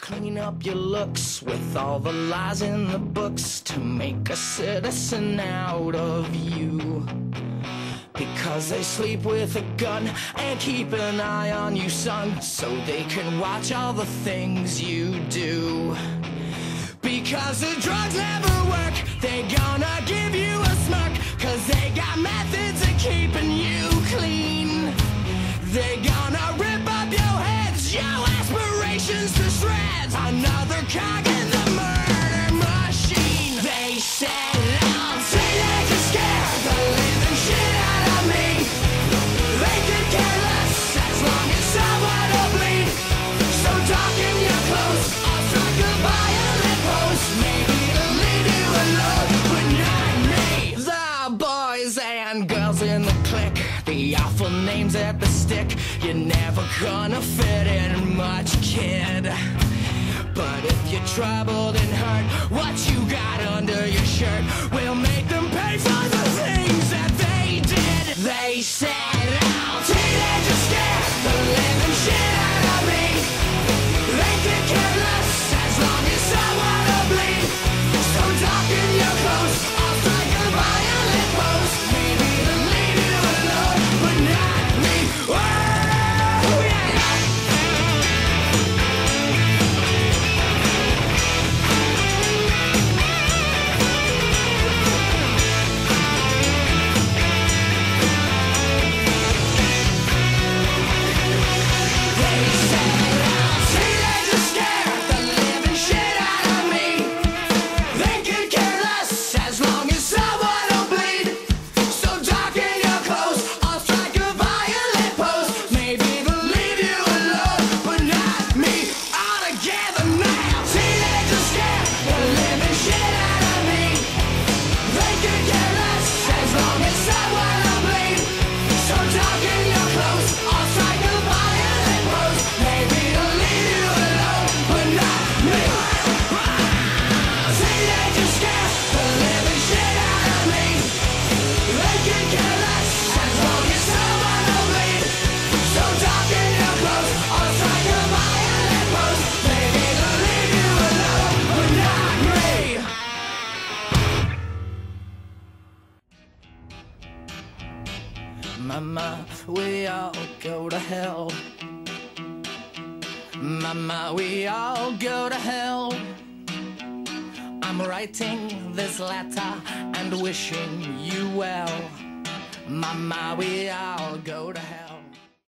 clean up your looks with all the lies in the books to make a citizen out of you. Because they sleep with a gun and keep an eye on you, son, so they can watch all the things you do. Because the drugs never work, they gonna give you a smirk, cause they got methods of keeping you clean. They gonna rip up your heads, your aspirations to shreds, another cog in the murder machine. They said I'll teenagers scare the living shit out of me. They could care less as long as someone will bleed. So darken your clothes, I'll strike a violent pose. Maybe it'll leave you alone, but not me. The boys and girls in the clique, the awful names at the stick. You're never gonna fit in much, kid. But if you're troubled and hurt, what you got under your shirt will make them pay for the things that they did. They said, "Oh, teenagers scare the living shit out of me. They could care less as long as someone will bleed. So darken your clothes, I'll strike a violent pose. Maybe it'll leave you alone, but not me." Oh, yeah. Mama, we all go to hell. Mama, we all go to hell. I'm writing this letter and wishing you well. Mama, we all go to hell.